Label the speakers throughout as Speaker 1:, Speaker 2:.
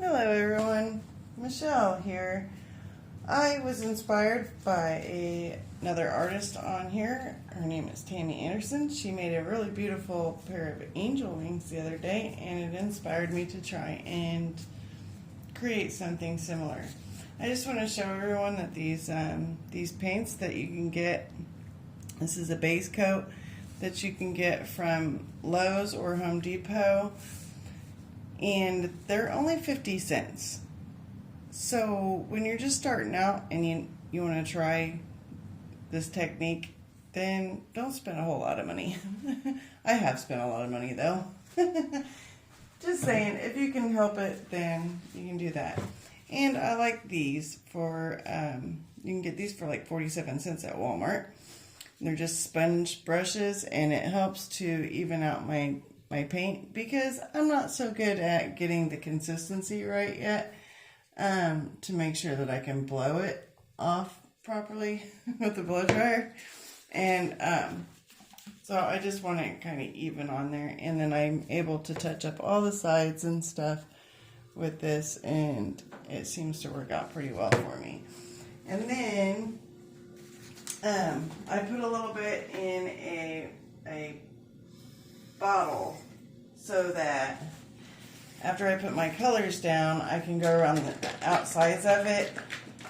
Speaker 1: Hello everyone, Michelle here. I was inspired by another artist on here. Her name is Tammy Anderson. She made a really beautiful pair of angel wings the other day, and it inspired me to try and create something similar. I just want to show everyone that these paints that you can get, this is a base coat that you can get from Lowe's or Home Depot, and they're only 50 cents. So when you're just starting out and you want to try this technique, then don't spend a whole lot of money. I have spent a lot of money though. Just saying, if you can help it, then you can do that. And I like these for, you can get these for like 47 cents at Walmart. They're just sponge brushes, and it helps to even out my paint because I'm not so good at getting the consistency right yet, to make sure that I can blow it off properly with the blow dryer. And so I just want it kind of even on there, and then I'm able to touch up all the sides and stuff with this, and it seems to work out pretty well for me. And then I put a little bit in a bottle so that after I put my colors down, I can go around the outsides of it,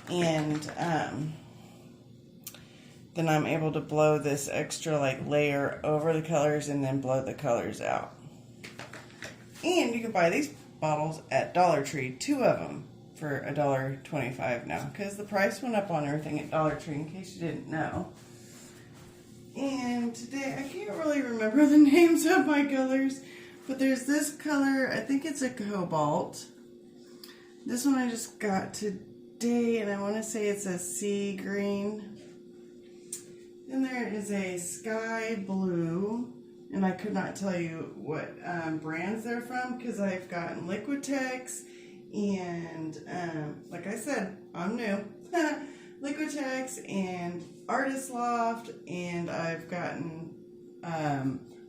Speaker 1: and then I'm able to blow this extra like layer over the colors and then blow the colors out. And you can buy these bottles at Dollar Tree, 2 of them, for $1.25 now, because the price went up on everything at Dollar Tree, in case you didn't know. And today, I can't really remember the names of my colors, but there's this color, I think it's a cobalt. This one I just got today, and I want to say it's a sea green. Then there is a sky blue, and I could not tell you what brands they're from, because I've gotten Liquitex, and like I said, I'm new. Liquitex and Artist Loft, and I've gotten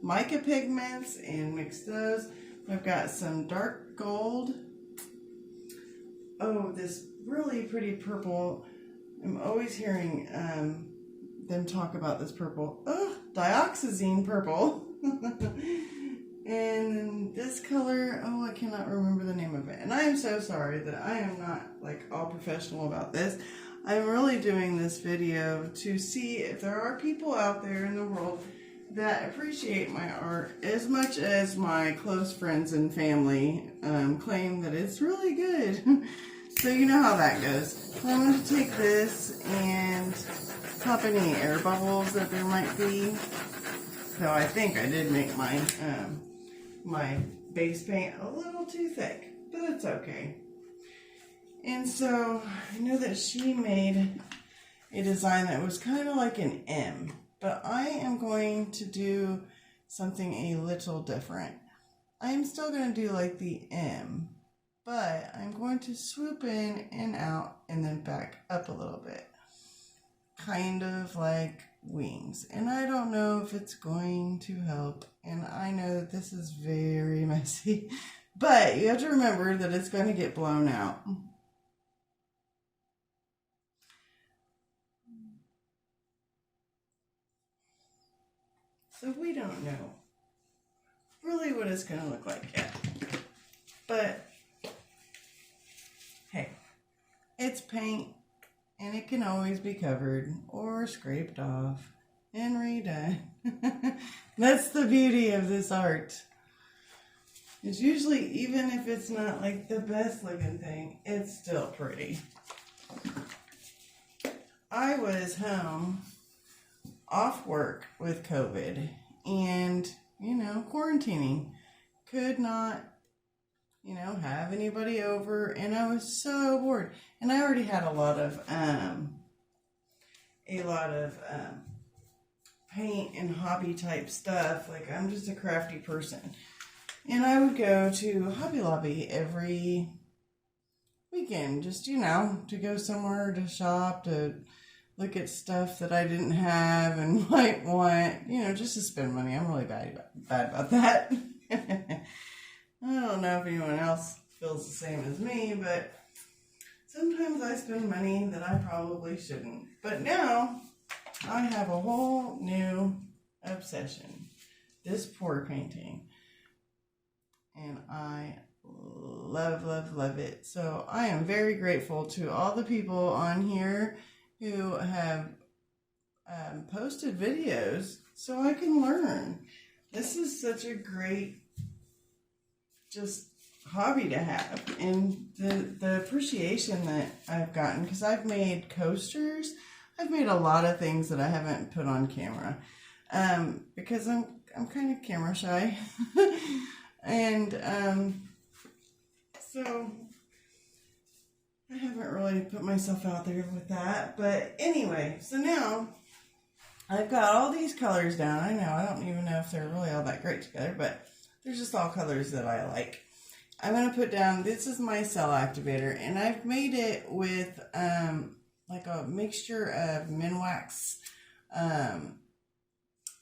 Speaker 1: mica pigments and mixed those. I've got some dark gold. Oh, this really pretty purple. I'm always hearing them talk about this purple. Oh, dioxazine purple. And this color, oh, I cannot remember the name of it. And I am so sorry that I am not like all professional about this. I'm really doing this video to see if there are people out there in the world that appreciate my art as much as my close friends and family claim that it's really good. So you know how that goes. So I'm going to take this and pop any air bubbles that there might be. So I think I did make my my base paint a little too thick, but it's okay. And so I know that she made a design that was kind of like an M, but I am going to do something a little different. I am still going to do like the M, but I'm going to swoop in and out and then back up a little bit. Kind of like wings. And I don't know if it's going to help. And I know that this is very messy, but you have to remember that it's going to get blown out. So we don't know really what it's going to look like yet. But hey, it's paint, and it can always be covered or scraped off and redone. That's the beauty of this art. It's usually, even if it's not like the best looking thing, it's still pretty. I was home off work with COVID and, you know, quarantining. Could not, you know, have anybody over, and I was so bored. And I already had a lot of paint and hobby type stuff. Like, I'm just a crafty person. And I would go to Hobby Lobby every weekend, just, you know, to go somewhere to shop, to look at stuff that I didn't have and might want, you know, just to spend money. I'm really bad about that. I don't know if anyone else feels the same as me, but sometimes I spend money that I probably shouldn't. But now I have a whole new obsession. This pour painting. And I love, love, love it. So I am very grateful to all the people on here who have posted videos so I can learn. This is such a great just hobby to have, and the appreciation that I've gotten, because I've made coasters, I've made a lot of things that I haven't put on camera, because I'm kind of camera shy, and so I haven't really put myself out there with that. But anyway, so now I've got all these colors down. I know I don't even know if they're really all that great together, but they're just all colors that I like. I'm going to put down, this is my cell activator, and I've made it with like a mixture of Minwax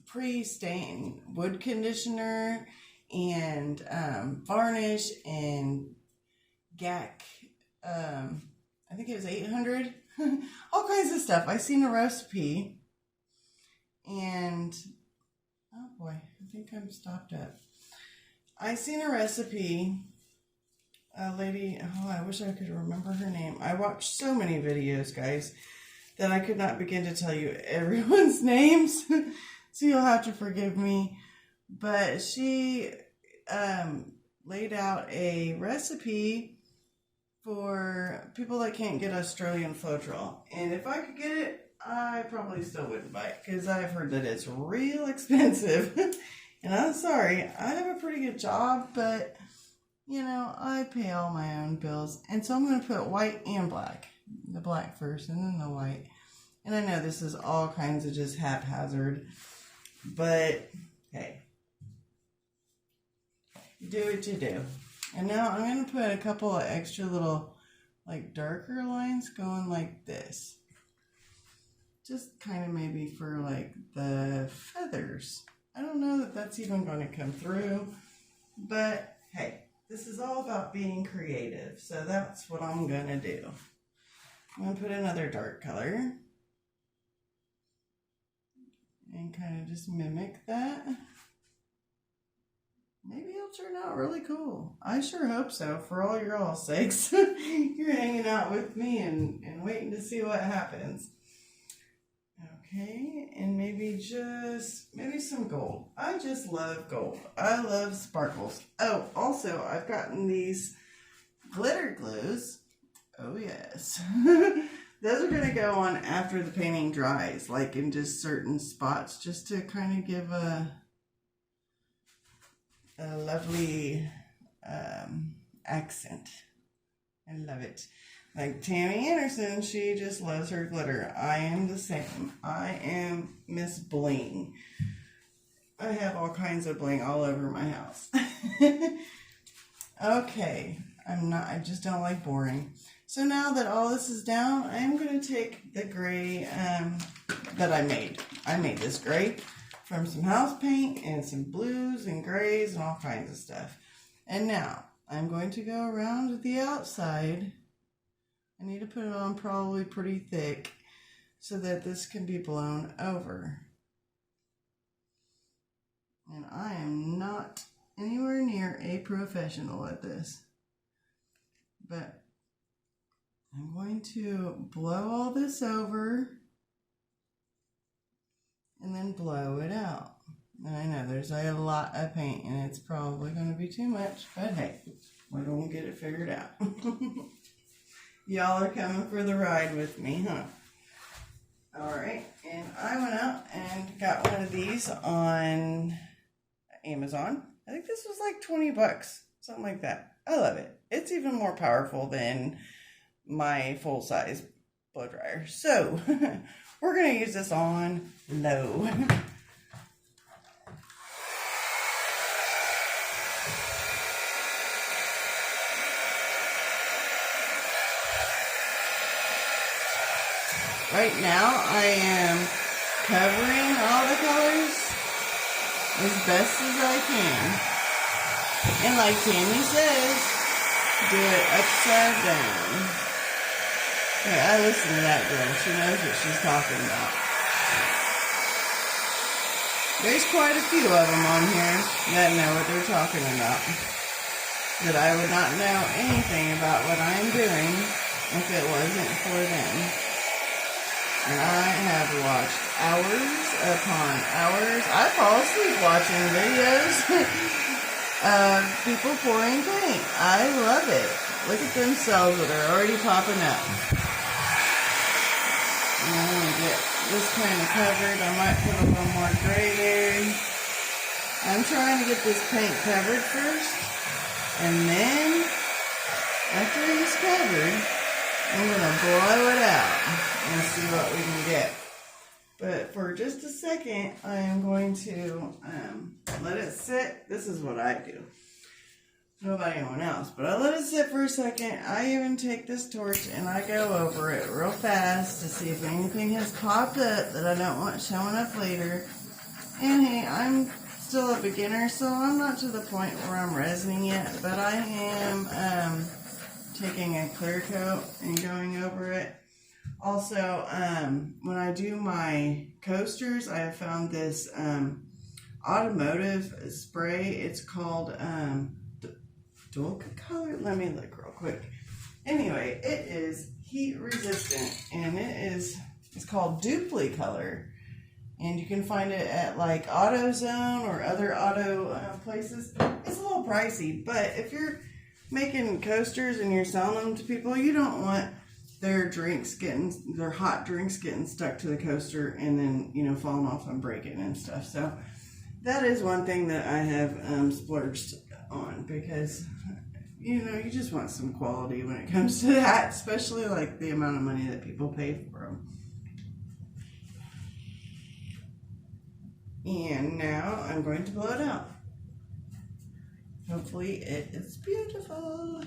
Speaker 1: pre-stain wood conditioner and varnish and GAC, I think it was 800, all kinds of stuff. I seen a recipe, and oh boy, I think I'm stopped up. I seen a recipe, a lady, oh, I wish I could remember her name. I watched so many videos, guys, that I could not begin to tell you everyone's names, so you'll have to forgive me. But she laid out a recipe for people that can't get Australian Floetrol. And if I could get it, I probably still wouldn't buy it, because I've heard that it's real expensive. And I'm sorry, I have a pretty good job, but, you know, I pay all my own bills. And so I'm going to put white and black. The black first and then the white. And I know this is all kinds of just haphazard, but hey, you do what you do. And now I'm going to put a couple of extra little, like, darker lines going like this. Just kind of maybe for, like, the feathers. I don't know that that's even going to come through, but hey, this is all about being creative, so that's what I'm going to do. I'm going to put another dark color and kind of just mimic that. Maybe it'll turn out really cool. I sure hope so, for all your all's sakes. You're hanging out with me and waiting to see what happens. Okay, and maybe some gold. I just love gold. I love sparkles. Oh, also, I've gotten these glitter glues. Oh, yes. Those are going to go on after the painting dries, like in just certain spots, just to kind of give a lovely accent. I love it. Like Tammy Anderson, she just loves her glitter. I am the same. I am Miss Bling. I have all kinds of bling all over my house. Okay, I just don't like boring. So now that all this is down, I'm going to take the gray that I made. I made this gray from some house paint and some blues and grays and all kinds of stuff. And now I'm going to go around the outside. I need to put it on probably pretty thick so that this can be blown over. And I am not anywhere near a professional at this. But I'm going to blow all this over and then blow it out. And I know there's a lot of paint and it's probably going to be too much, but hey, we're going to get it figured out. Y'all are coming for the ride with me, huh? Alright, and I went out and got one of these on Amazon. I think this was like 20 bucks, something like that. I love it. It's even more powerful than my full-size blow dryer. So, we're going to use this on low. Right now, I am covering all the colors as best as I can. And like Tammy says, do it upside down. Hey, I listen to that girl. She knows what she's talking about. There's quite a few of them on here that know what they're talking about. That I would not know anything about what I am doing if it wasn't for them. And I have watched hours upon hours. I fall asleep watching videos of people pouring paint. I love it. Look at them cells that are already popping up. And I'm going to get this kind of covered. I might put a little more gray there. I'm trying to get this paint covered first. And then, after it's covered, I'm going to blow it out and see what we can get. But for just a second, I am going to let it sit. This is what I do. I don't know about anyone else, but I let it sit for a second. I even take this torch and I go over it real fast to see if anything has popped up that I don't want showing up later. And hey, I'm still a beginner, so I'm not to the point where I'm resining yet, but I am taking a clear coat and going over it. Also, when I do my coasters, I have found this automotive spray. It's called Dual Color. Let me look real quick. Anyway, it is heat resistant, and it's called Dupli Color. And you can find it at like AutoZone or other auto places. It's a little pricey, but if you're making coasters and you're selling them to people, you don't want their hot drinks getting stuck to the coaster and then, you know, falling off and breaking and stuff. So that is one thing that I have splurged on, because, you know, you just want some quality when it comes to that, especially like the amount of money that people pay for them. And now I'm going to blow it out. Hopefully it is beautiful.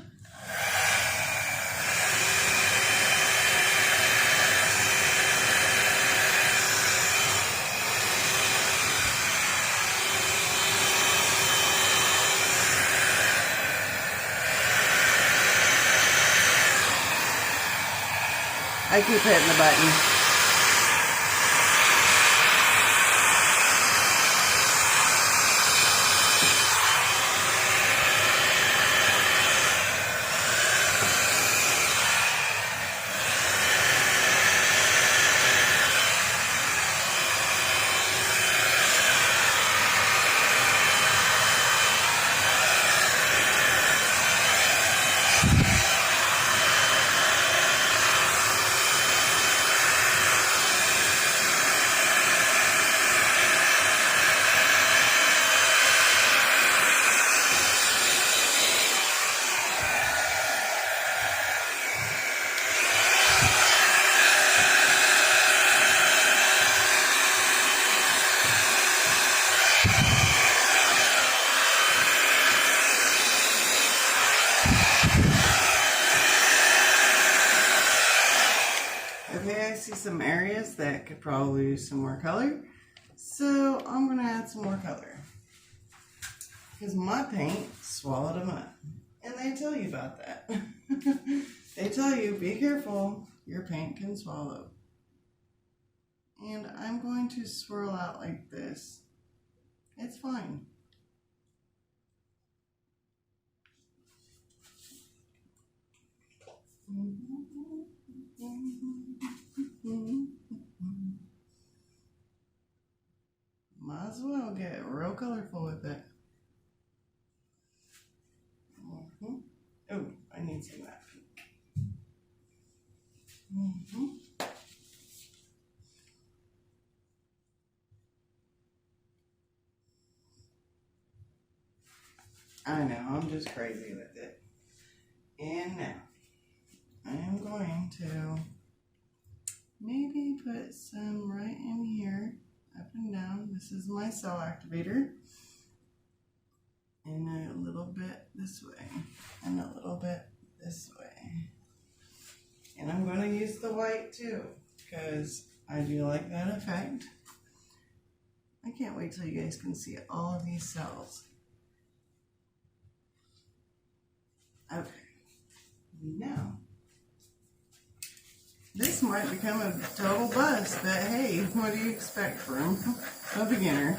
Speaker 1: I keep hitting the button. Okay, I see some areas that could probably use some more color, so I'm going to add some more color, because my paint swallowed them up, and they tell you about that. They tell you, be careful, your paint can swallow. And I'm going to swirl out like this. It's fine. Might as well get real colorful with it. Oh, I need some of that pink. I know, I'm just crazy with it. And now, I am going to maybe put some right in here, up and down. This is my cell activator. And a little bit this way, and a little bit this way. And I'm going to use the white too, because I do like that effect. I can't wait till you guys can see all of these cells. Okay, this might become a total bust, but hey, what do you expect from a beginner?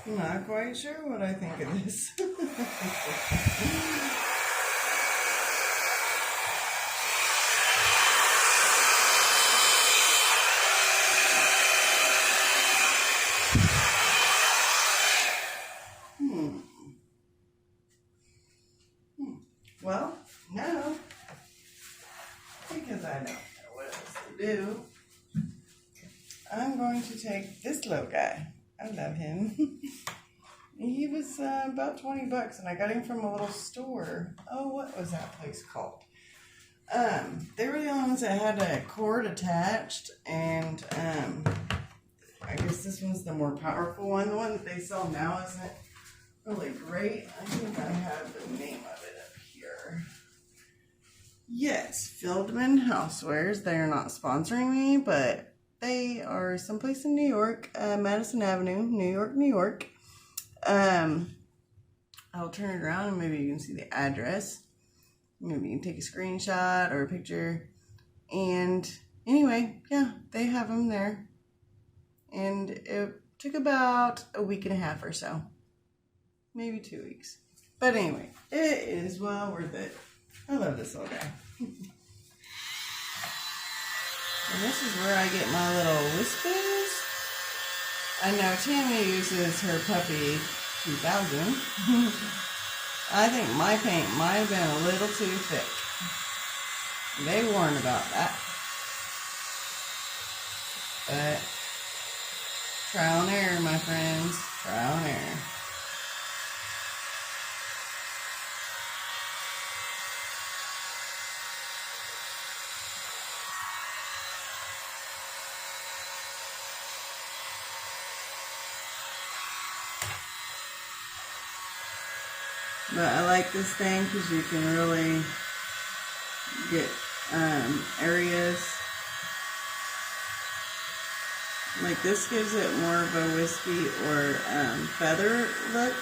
Speaker 1: I'm not quite sure what I think of this. Well, now, because I don't know what else to do, I'm going to take this little guy. I love him. He was about 20 bucks, and I got him from a little store. Oh, what was that place called? They were the only ones that had a cord attached, and I guess this one's the more powerful one. The one that they sell now isn't really great. I think I have the name of it up here. Yes, Fieldman Housewares. They are not sponsoring me, but they are someplace in New York, Madison Avenue, New York, New York. I'll turn it around and maybe you can see the address. Maybe you can take a screenshot or a picture. And anyway, yeah, they have them there. And it took about a week and a half or so. Maybe 2 weeks. But anyway, it is well worth it. I love this little guy. And this is where I get my little wispers. I know Tammy uses her puppy 2000. I think my paint might have been a little too thick. They warned about that. But trial and error, my friends. Trial and error. But I like this thing because you can really get areas. Like this gives it more of a wispy or feather look.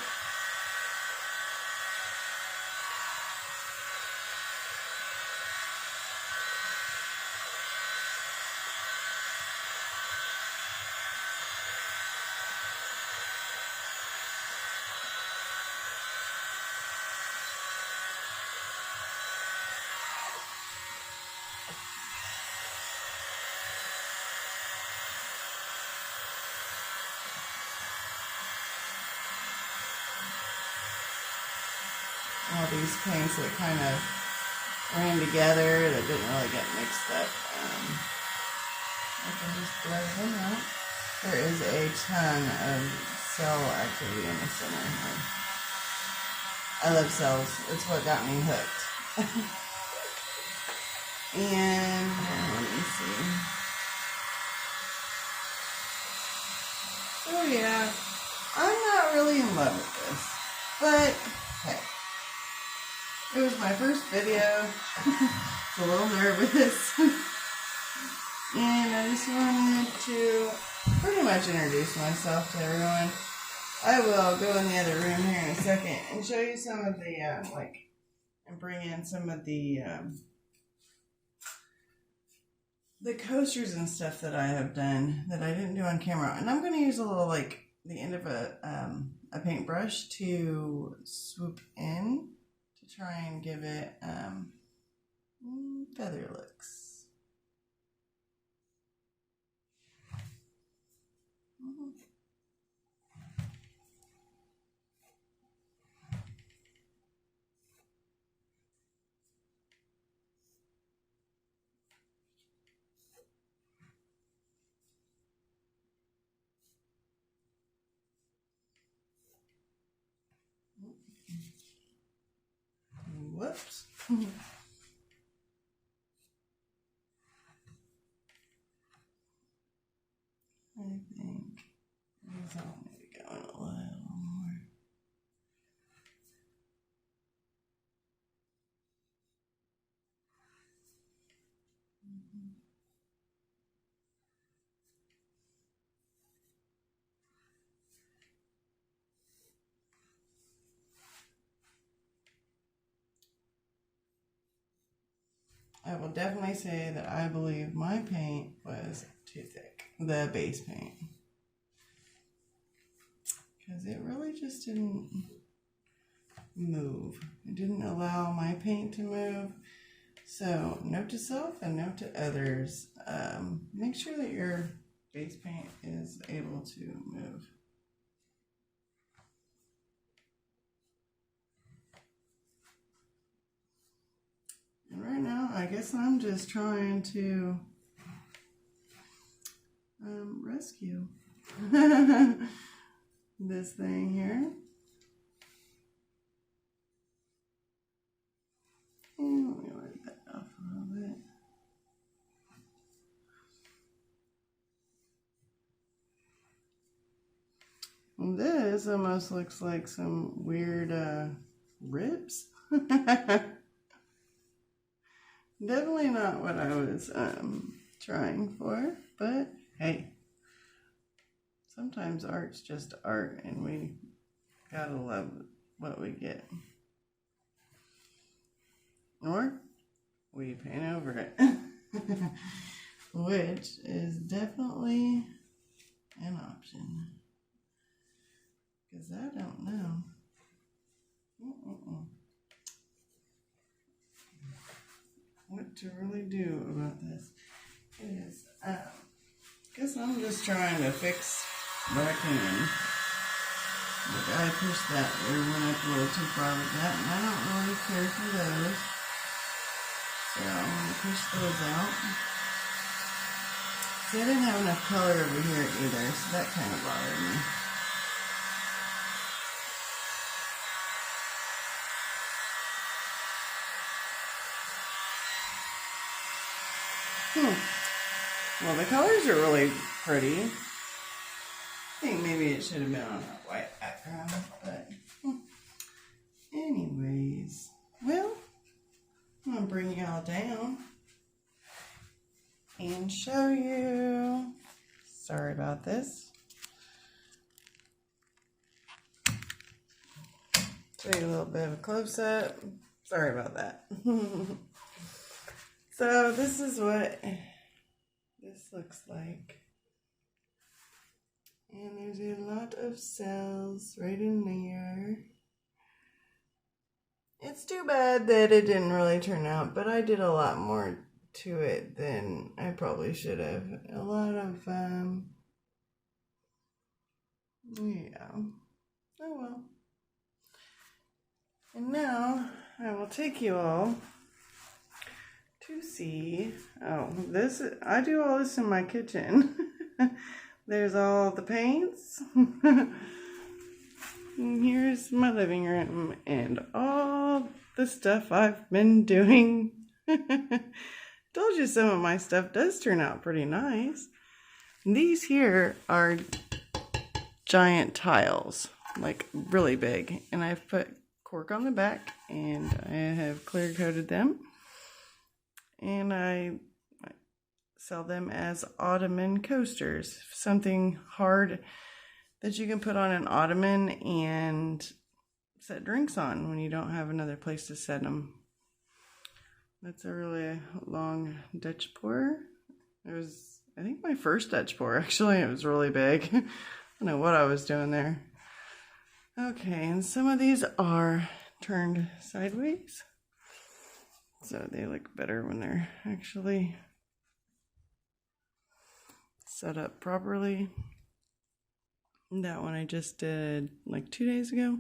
Speaker 1: All these paints that kind of ran together that didn't really get mixed up. I can just blend them out. There is a ton of cell activity in the center here. I love cells. It's what got me hooked. And let me see. So yeah, I'm not really in love with this, but hey. It was my first video. It's a little nervous. And I just wanted to pretty much introduce myself to everyone. I will go in the other room here in a second and show you some of the, and bring in some of the coasters and stuff that I have done that I didn't do on camera. And I'm going to use a little, the end of a paintbrush to swoop in. To try and give it feather looks. Whoops. I think these all maybe going a little more. I will definitely say that I believe my paint was too thick, the base paint, because it really just didn't move. It didn't allow my paint to move. So note to self and note to others, make sure that your base paint is able to move. And right now, I guess I'm just trying to rescue this thing here. And let me wipe that off a little bit. And this almost looks like some weird ribs. Definitely not what I was trying for, but hey, sometimes art's just art and we gotta love what we get. Or we paint over it, which is definitely an option, because I don't know. What to really do about this is, guess I'm just trying to fix what I can. Look, I pushed that one up a little too far with that, and I don't really care for those. So I'm going to push those out. See, I didn't have enough color over here either, so that kind of bothered me. Well, the colors are really pretty. I think maybe it should have been on a white background, but anyways. Well, I'm going to bring y'all down and show you. Sorry about this. Show you a little bit of a close-up. Sorry about that. So this is what this looks like. And there's a lot of cells right in there. It's too bad that it didn't really turn out, but I did a lot more to it than I probably should have. A lot of, yeah. Oh well. And now I will take you all to see, I do all this in my kitchen. There's all the paints. And here's my living room and all the stuff I've been doing. Told you some of my stuff does turn out pretty nice. These here are giant tiles, like really big. And I've put cork on the back and I have clear coated them. And I sell them as ottoman coasters, something hard that you can put on an ottoman and set drinks on when you don't have another place to set them. That's a really long Dutch pour. It was, I think, my first Dutch pour, actually. It was really big. I don't know what I was doing there. Okay, and some of these are turned sideways. So they look better when they're actually set up properly. That one I just did like 2 days ago.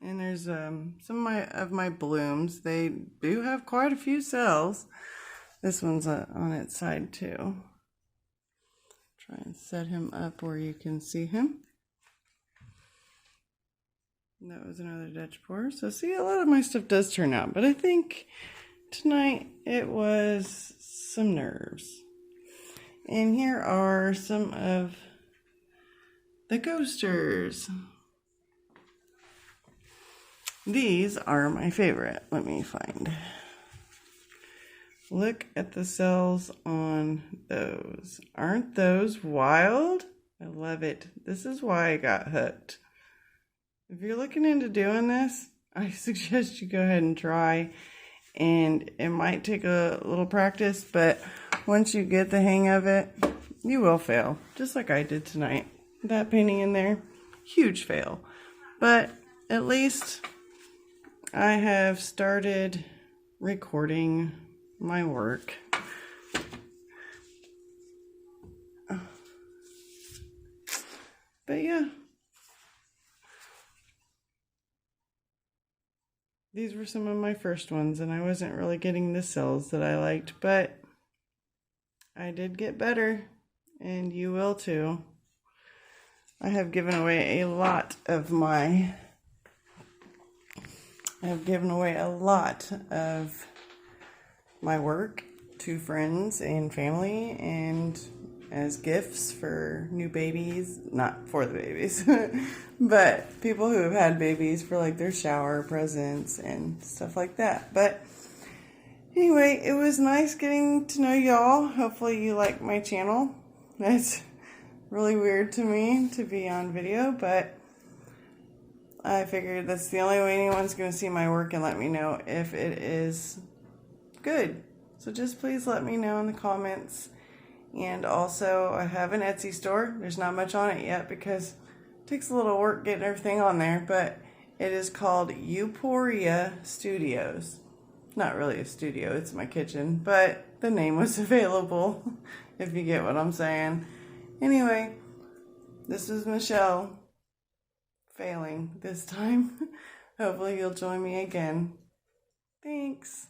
Speaker 1: And there's some of my blooms. They do have quite a few cells. This one's on its side too. Try and set him up where you can see him. And that was another Dutch pour. So see, a lot of my stuff does turn out, but I think tonight it was some nerves. And here are some of the ghosters. These are my favorite. Let me find. Look at the cells on those. Aren't those wild? I love it. This is why I got hooked. If you're looking into doing this, I suggest you go ahead and try. And it might take a little practice, but once you get the hang of it, you will fail. Just like I did tonight. That painting in there, huge fail. But at least I have started recording my work. But yeah, these were some of my first ones, and I wasn't really getting the cells that I liked, but I did get better, and you will too. I have given away a lot of my work to friends and family, and as gifts for new babies, not for the babies, but people who have had babies for like their shower presents and stuff like that. But anyway, it was nice getting to know y'all. Hopefully you like my channel. That's really weird to me to be on video, but I figured that's the only way anyone's going to see my work and let me know if it is good. So just please let me know in the comments. And also, I have an Etsy store. There's not much on it yet because it takes a little work getting everything on there, but it is called Euphoria Studios. Not really a studio, it's my kitchen, but the name was available, if you get what I'm saying. Anyway, this is Michelle, failing this time. Hopefully you'll join me again. Thanks.